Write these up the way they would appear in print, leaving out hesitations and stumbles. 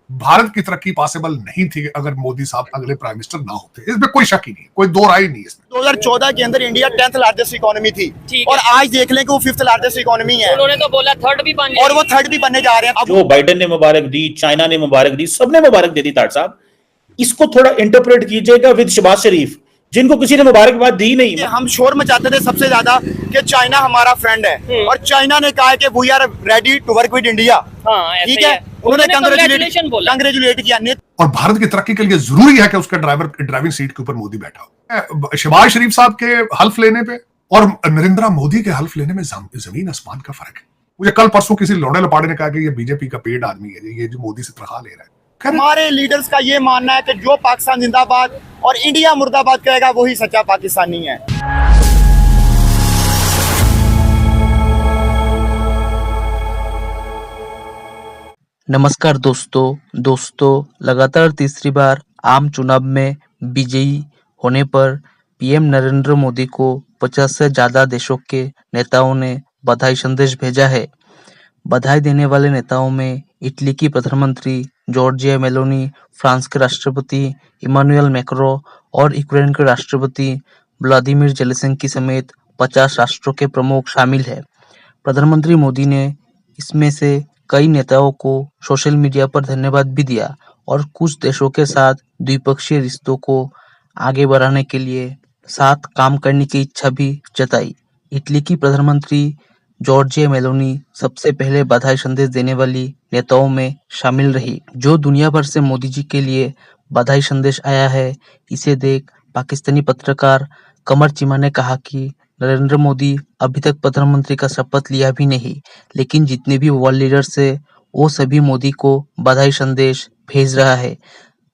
भारत की तरक्की पॉसिबल नहीं थी अगर मोदी साहब अगले प्राइम मिनिस्टर ना होते। इसमें कोई शक ही नहीं, कोई दो राय नहीं इसमें। 2014 के अंदर इंडिया 10th लार्जेस्ट इकोनॉमी थी और आज देख लें कि वो 5th लार्जेस्ट इकोनॉमी है। उन्होंने तो बोला थर्ड भी बन और वो थर्ड भी बनने जा रहे हैं। जो बाइडेन ने मुबारक दी, चाइना ने मुबारक दी, सबने मुबारक दे दी तार साहब। इसको थोड़ा इंटरप्रेट कीजिएगा विद शहबाज शरीफ, जिनको किसी ने मुबारकबाद दी नहीं। हम शोर मचाते थे सबसे ज्यादा कि चाइना हमारा फ्रेंड है और चाइना ने कहा है कि we are ready to work with India. ठीक है, उन्होंने कांग्रेचुलेट किया। और भारत की तरक्की के लिए जरूरी है कि उसका ड्राइविंग सीट के ऊपर मोदी बैठा हो। शहबाज शरीफ साहब के हल्फ लेने पे और नरेंद्र मोदी के हल्फ लेने में जमीन आसमान का फर्क है। मुझे कल परसों किसी लौड़े लपाड़े ने कहा कि ये बीजेपी का पेड आदमी है, ये जो मोदी से तनख्वाह ले रहा है। हमारे लीडर्स का ये मानना है कि जो पाकिस्तान जिंदाबाद और इंडिया मुर्दाबाद कहेगा वही सच्चा पाकिस्तानी है। नमस्कार दोस्तों, लगातार तीसरी बार आम चुनाव में विजयी होने पर पीएम नरेंद्र मोदी को 50 से ज्यादा देशों के नेताओं ने बधाई संदेश भेजा है। बधाई देने वाले नेताओं में इटली की प्रधानमंत्री जॉर्जिया मेलोनी, फ्रांस के राष्ट्रपति इमानुएल मैक्रो और यूक्रेन के राष्ट्रपति व्लादिमीर जेलेंस्की समेत 50 राष्ट्रों के प्रमुख शामिल हैं। प्रधानमंत्री मोदी ने इसमें से कई नेताओं को सोशल मीडिया पर धन्यवाद भी दिया और कुछ देशों के साथ द्विपक्षीय रिश्तों को आगे बढ़ाने के लिए साथ काम करने की इच्छा भी जताई। इटली की प्रधानमंत्री जॉर्जिया मेलोनी सबसे पहले बधाई संदेश देने वाली नेताओं में शामिल रही। जो दुनिया भर से मोदी जी के लिए बधाई संदेश आया है, इसे देख पाकिस्तानी पत्रकार कमर चीमा ने कहा कि नरेंद्र मोदी अभी तक प्रधानमंत्री का शपथ लिया भी नहीं, लेकिन जितने भी वर्ल्ड लीडर्स है वो सभी मोदी को बधाई संदेश भेज रहा है।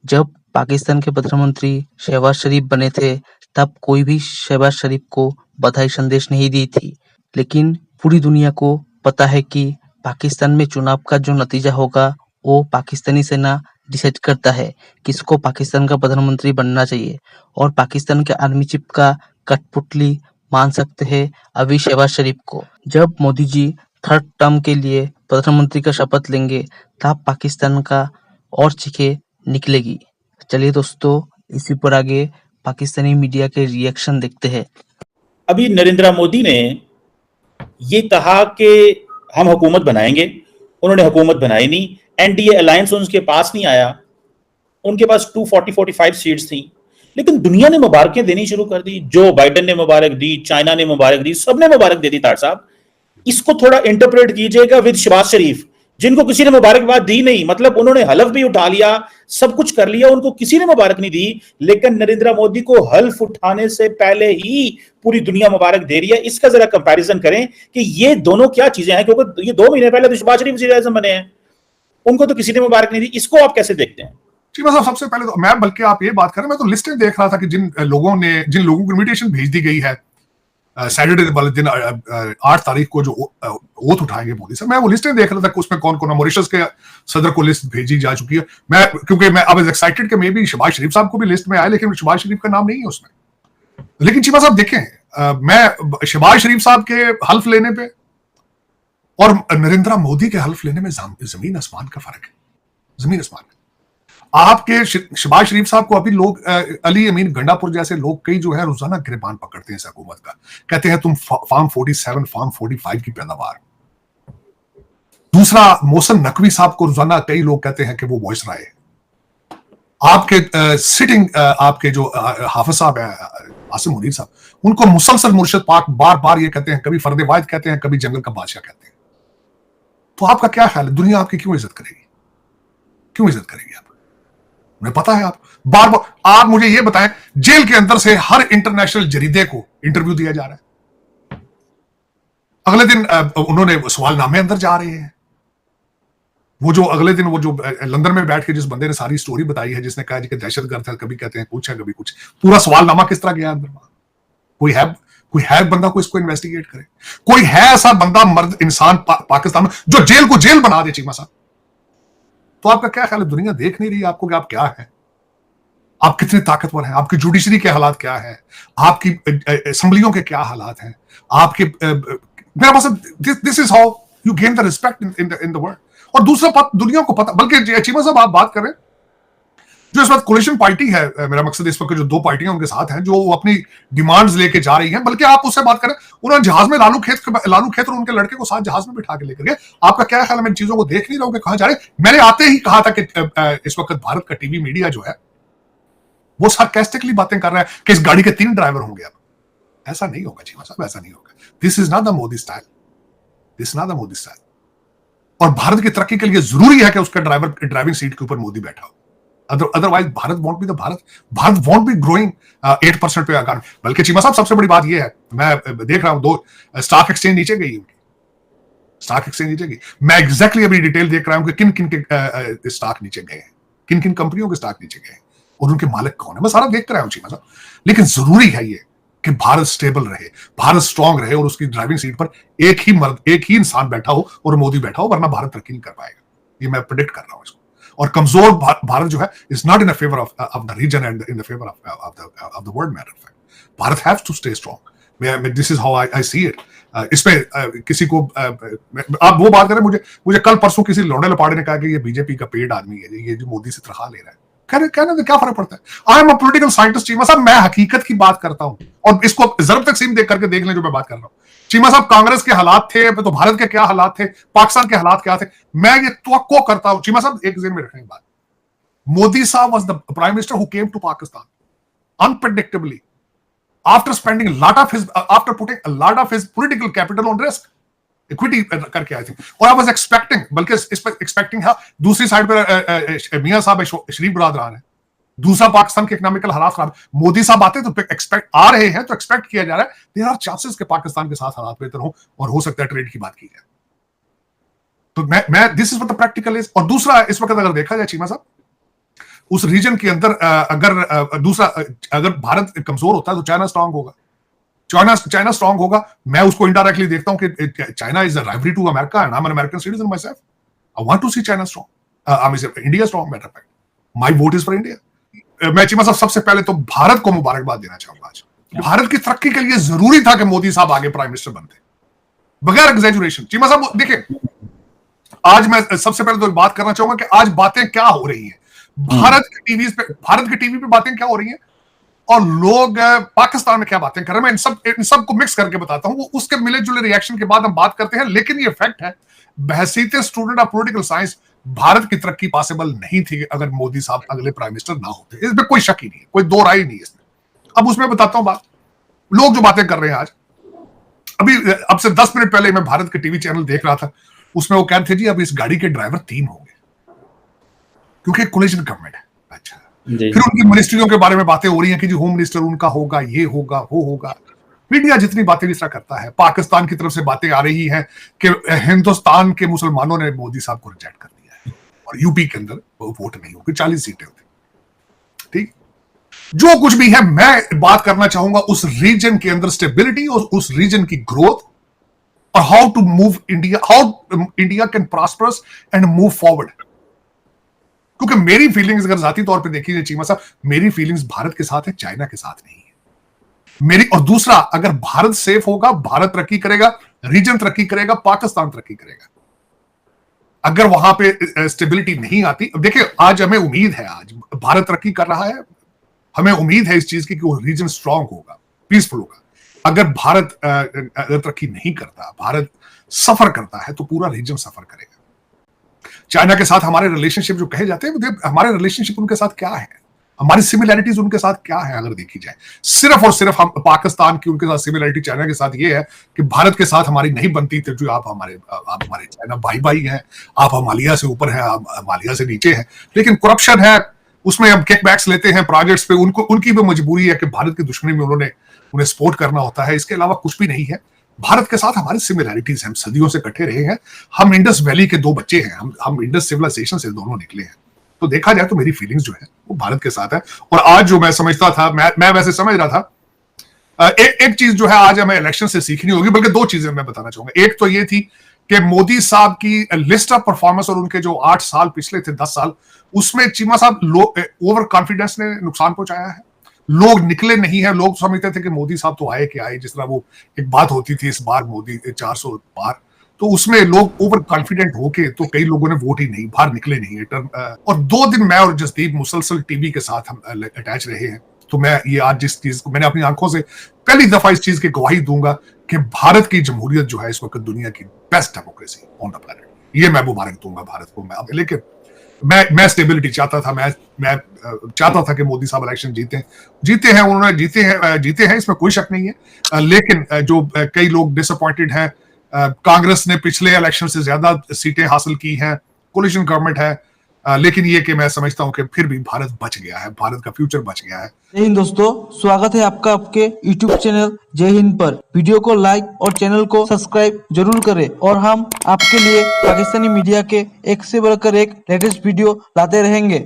जब पाकिस्तान के प्रधानमंत्री शहबाज शरीफ बने थे तब कोई भी शहबाज शरीफ को बधाई संदेश नहीं दी थी, लेकिन पूरी दुनिया को पता है कि पाकिस्तान में चुनाव का जो नतीजा होगा वो पाकिस्तानी सेना डिसाइड करता है किसको पाकिस्तान का प्रधानमंत्री बनना चाहिए। और पाकिस्तान के आर्मी चीफ का कठपुतली मान सकते हैं अभी शहबाज शरीफ को। जब मोदी जी थर्ड टर्म के लिए प्रधानमंत्री का शपथ लेंगे तब पाकिस्तान का और चीखें निकलेगी। चलिए दोस्तों, इसी पर आगे पाकिस्तानी मीडिया के रिएक्शन देखते हैं। अभी नरेंद्र मोदी ने ये कहा कि हम हुकूमत बनाएंगे, उन्होंने हुकूमत बनाई नहीं। एनडीए अलायंस उनके पास नहीं आया, उनके पास 245 सीट्स थी, लेकिन दुनिया ने मुबारकें देनी शुरू कर दी। जो बाइडेन ने मुबारक दी, चाइना ने मुबारक दी, सबने मुबारक दे दी तार साहब। इसको थोड़ा इंटरप्रेट कीजिएगा विद शहबाज शरीफ, जिनको किसी ने मुबारकबाद दी नहीं। मतलब उन्होंने हल्फ भी उठा लिया, सब कुछ कर लिया, उनको किसी ने मुबारक नहीं दी, लेकिन नरेंद्र मोदी को हल्फ उठाने से पहले ही पूरी दुनिया मुबारक दे रही है। इसका जरा कंपैरिजन करें कि ये दोनों क्या चीजें हैं, क्योंकि ये 2 महीने पहले तो शहबाज शरीफ वज़ीर आज़म बने हैं, उनको तो किसी ने मुबारक नहीं दी। इसको आप कैसे देखते हैं? जी मतलब सबसे पहले तो मैं, बल्कि आप ये बात करें, मैं तो लिस्टें देख रहा था कि जिन लोगों को इनविटेशन भेज दी गई है सैटरडे वाले दिन 8 तारीख को जो ओथ उठाएंगे मोदी साहब, मैं वो लिस्टें देख रहा था कि उसमें कौन कौन, मॉरिशस के सदर को लिस्ट भेजी जा चुकी है। क्योंकि मैं अब एक्साइटेड कि मे बी शहबाज शरीफ साहब को भी लिस्ट में आए, लेकिन शहबाज शरीफ का नाम नहीं है उसमें। लेकिन चीमा साहब देखें, मैं शहबाज शरीफ साहब के हल्फ लेने पे और नरेंद्र मोदी के हल्फ लेने में जमीन आसमान का फर्क है, जमीन आसमान। आपके शहबाज शरीफ साहब को अभी लोग अली अमीन गंडापुर जैसे लोग कई जो है रोजाना गिरबान पकड़ते हैं इस हुकूमत का, कहते हैं तुम फार्म 47 फार्म 45 की पैदावार। दूसरा, मोहसिन नकवी साहब को रोजाना कई लोग कहते हैं कि वो वॉइस राय है। आपके सिटिंग आपके जो हाफिज साहब है आसिम मुनीर साहब, उनको मुसलसल मुर्शिद पाक बार बार ये कहते हैं, कभी फर्द वाहिद कहते हैं, कभी जंगल का बादशाह कहते हैं। तो आपका क्या ख्याल है, दुनिया आपकी क्यों इज्जत करेगी, क्यों इज्जत करेगी? आप मुझे पता है, आप बार बार, आप मुझे ये बताएं, जेल के अंदर से हर इंटरनेशनल जरीदे को इंटरव्यू दिया जा रहा है, अगले दिन उन्होंने सवालनामे अंदर जा रहे हैं। वो जो अगले दिन वो जो लंदन में बैठ के जिस बंदे ने सारी स्टोरी बताई है, जिसने कहा कि दहशतगर्द है, कभी कहते हैं कुछ है कभी कुछ, पूरा सवालनामा किस तरह गया अंदर? कोई है बंदा को इसको इन्वेस्टिगेट करे? कोई है ऐसा बंदा, मर्द इंसान पाकिस्तान में जो जेल को जेल बना दे? चीमा साहब, तो आपका क्या ख्याल है, दुनिया देख नहीं रही आपको कि आप क्या है, आप कितने ताकतवर हैं, आपकी जुडिशरी के हालात क्या है, आपकी असेंबलियों के क्या हालात हैं, आपके मेरा मतलब this is how you gain the respect in the world. और दूसरा दुनिया को पता, बल्कि चीमा साहब आप बात करें जो इस वक्त कोलिशन पार्टी है, मेरा मकसद इस वक्त जो दो पार्टियां उनके साथ हैं जो अपनी डिमांड्स लेके जा रही हैं, बल्कि आप उससे बात करें, उन्होंने जहाज में लालू खेत और उनके लड़के को साथ जहाज में बिठा के लेकर गए। आपका क्या ख्याल है? मैं इन चीजों को देख नहीं रहा हूं कि कहां जा रहे। मैंने आते ही कहा था कि इस वक्त भारत का टीवी मीडिया जो है वो सार्कास्टिकली बातें कर रहा है कि इस गाड़ी के 3 ड्राइवर होंगे। अब ऐसा नहीं होगा चीमा साहब, ऐसा नहीं होगा। This is not the Modi style, this is not the Modi style. और भारत की तरक्की के लिए जरूरी है कि उसका ड्राइविंग सीट के ऊपर मोदी बैठा हो, otherwise Bharat want be the Bharat want B growing 8% पे आकार। बल्कि चीमा साहब सबसे बड़ी बात यह है, मैं देख रहा हूं 2 स्टॉक एक्सचेंज नीचे गई, उनकी स्टॉक एक्सचेंज नीचे गई। मैं एग्जैक्टली अभी डिटेल देख रहा हूं कि किन किन के स्टॉक नीचे गए हैं, किन किन कंपनियों के स्टॉक नीचे गए हैं और उनके मालिक कौन है, मैं सारा देख रहा हूं चीमा साहब। लेकिन जरूरी है ये कि भारत स्टेबल रहे, भारत स्ट्रांग रहे और उसकी ड्राइविंग सीट पर एक ही इंसान बैठा हो और मोदी बैठा हो, वरना भारत तरक्की नहीं कर पाएगा। ये मैं प्रेडिक्ट कर रहा हूं इसको। और कमजोर भारत जो है is not in favour of the region and in favour of the world. Matter fact Bharat haves to stay strong. This is how I see it. इसमें किसी को आप वो बात करें, मुझे कल परसों किसी लौंडे लपाड़े ने कहा कि ये बीजेपी का पेड आदमी है, ये जो मोदी से तनख्वाह ले रहा है। कहने से क्या फर्क पड़ता है? I am a political scientist Cheema साहब, मैं हकीकत की बात करता हूं और इसको जरूर तकसीम देख करके देख लें जो मैं बात कर रहा हूं। चीमा साहब कांग्रेस के हालात थे तो भारत के क्या हालात थे, पाकिस्तान के हालात क्या थे, मैं ये तवक्को करता हूं। चीमा साहब एक ज़हन में रखने की बात, मोदी साहब was the prime minister who came to Pakistan unpredictably after putting a lot of his political capital on risk, equity करके आए थे। और I was expecting, बल्कि इस पर एक्सपेक्टिंग है, दूसरी साइड पर मियां साहब शरीफ बरदरान है, दूसरा पाकिस्तान के इकोनॉमिकल हालात खराब, मोदी साहब आते तो आ रहे हैं तो एक्सपेक्ट किया जा रहा है देयर आर चांसेस के पाकिस्तान के साथ हालात बेहतर हो और हो सकता है ट्रेड की बात की जाए। तो मैं this is what the practical is. और दूसरा इस वक्त अगर देखा जाए चीमा साहब, उस रीजन के अंदर अगर भारत कमजोर होता है तो चाइना स्ट्रांग होगा, चाइना स्ट्रांग होगा। मैं उसको इनडायरेक्टली देखता हूं कि China is a rivalry to America and I am an American citizen myself. I want to see China strong, I mean India strong. Matter fact my vote is for India. मैं चीमा साहब सबसे पहले तो भारत को मुबारकबाद देना चाहूंगा। आज भारत की तरक्की के लिए जरूरी था कि मोदी साहब आगे प्राइम मिनिस्टर बनते, बगैर एग्जैजुरेशन। चीमा साहब देखिए, आज मैं सबसे पहले तो बात करना चाहूंगा कि आज बातें क्या हो रही हैं भारत के टीवी पे बातें क्या हो रही हैं और लोग पाकिस्तान में क्या बातें कर रहे हैं। मैं इन सब को मिक्स करके बताता हूं, वो उसके मिले जुले रिएक्शन के बाद हम बात करते हैं। लेकिन ये फैक्ट है, बहसीते student of political science, Bharat की तरक्की पॉसिबल नहीं थी अगर मोदी साहब अगले प्राइम मिनिस्टर ना होते। इसमें कोई शक ही नहीं है, कोई दो राय नहीं है इसमें। अब उसमें बताता हूं बात, लोग जो बातें कर रहे हैं आज, अब से 10 मिनट पहले मैं भारत के टीवी चैनल देख रहा था, उसमें वो कहते थे जी अब इस गाड़ी के ड्राइवर 3 होंगे क्योंकि कोलिशन गवर्नमेंट है। अच्छा, फिर उनकी मिनिस्ट्रियों के बारे में बातें हो रही हैं कि जी होम मिनिस्टर उनका होगा, ये होगा, वो होगा। मीडिया जितनी बातें जिस तरह करता है, पाकिस्तान की तरफ से बातें आ रही हैं कि हिंदुस्तान के मुसलमानों ने मोदी साहब को रिजेक्ट कर दिया है और यूपी के अंदर वोट नहीं होगी, 40 सीटें होती। ठीक, जो कुछ भी है, मैं बात करना चाहूंगा उस रीजन के अंदर स्टेबिलिटी और उस रीजन की ग्रोथ और how to move India, how India can prosperous and move forward. क्योंकि मेरी फीलिंग्स अगर जाती तौर पे देखी जाए चीमा साहब, मेरी फीलिंग्स भारत के साथ है, चाइना के साथ नहीं है मेरी। और दूसरा, अगर भारत सेफ होगा, भारत तरक्की करेगा, रीजन तरक्की करेगा, पाकिस्तान तरक्की करेगा। अगर वहां पे स्टेबिलिटी नहीं आती, देखिए आज हमें उम्मीद है, आज भारत तरक्की कर रहा है, हमें उम्मीद है इस चीज की कि वो रीजन स्ट्रांग होगा, पीसफुल होगा। अगर भारत अगर तरक्की नहीं करता, भारत सफर करता है, तो पूरा रीजन सफर करेगा। चाइना के साथ हमारे रिलेशनशिप जो कहे जाते हैं, हमारे रिलेशनशिप उनके साथ क्या है, हमारी सिमिलैरिटीज उनके साथ क्या है, अगर देखी जाए सिर्फ और सिर्फ हम पाकिस्तान की उनके साथ सिमिलैरिटी चाइना के साथ ये है कि भारत के साथ हमारी नहीं बनती थी। जो आप हमारे चाइना भाई हैं, आप हिमालय से ऊपर हैं, आप हिमालय से नीचे हैं, लेकिन करप्शन है, उसमें हम किकबैक्स लेते हैं प्रोजेक्ट्स पे। उनकी भी मजबूरी है कि भारत की दुश्मनी में उन्हें सपोर्ट करना होता है। इसके अलावा कुछ भी नहीं है। भारत के साथ हमारी सिमिलैरिटीज, हम सदियों से इकट्ठे रहे हैं, हम इंडस वैली के 2 बच्चे हैं, हम इंडस सिविलाइजेशन से दोनों निकले हैं। तो देखा जाए तो मेरी फीलिंग्स जो है वो भारत के साथ है। और आज जो मैं समझता था, मैं वैसे समझ रहा था, एक चीज जो है आज हमें इलेक्शन से सीखनी होगी, बल्कि 2 चीजें मैं बताना चाहूंगा। एक तो ये थी कि मोदी साहब की लिस्ट ऑफ परफॉर्मेंस और उनके जो 8 साल पिछले थे, 10 साल, उसमें चीमा साहब ओवर कॉन्फिडेंस ने नुकसान पहुंचाया है। लोग निकले नहीं है, लोग समझते थे कि मोदी साहब तो आए कि आए, जिस तरह वो एक बात होती थी, इस बार मोदी 400 पार, तो उसमें लोग ओवर कॉन्फिडेंट होके तो कई लोगों ने वोट ही नहीं, बाहर निकले नहीं। और 2 दिन मैं और जसदीप मुसलसल टीवी के साथ हम अटैच रहे हैं। तो मैं ये आज जिस चीज को मैंने अपनी आंखों से पहली दफा इस चीज की गवाही दूंगा कि भारत की जमहूरियत जो है इस वक्त दुनिया की best democracy on the planet, ये मैं मुबारक दूंगा भारत को। मैं लेकिन मैं स्टेबिलिटी चाहता था, मैं चाहता था कि मोदी साहब इलेक्शन जीते हैं, उन्होंने जीते हैं, इसमें कोई शक नहीं है। लेकिन जो कई लोग डिसअपॉइंटेड हैं, कांग्रेस ने पिछले इलेक्शन से ज्यादा सीटें हासिल की हैं, कोलिशन गवर्नमेंट है, लेकिन ये कि मैं समझता हूं कि फिर भी भारत बच गया है, भारत का फ्यूचर बच गया है। जय हिंद दोस्तों, स्वागत है आपका आपके YouTube चैनल जय हिंद पर। वीडियो को लाइक और चैनल को सब्सक्राइब जरूर करें और हम आपके लिए पाकिस्तानी मीडिया के एक से बढ़कर एक लेटेस्ट वीडियो लाते रहेंगे।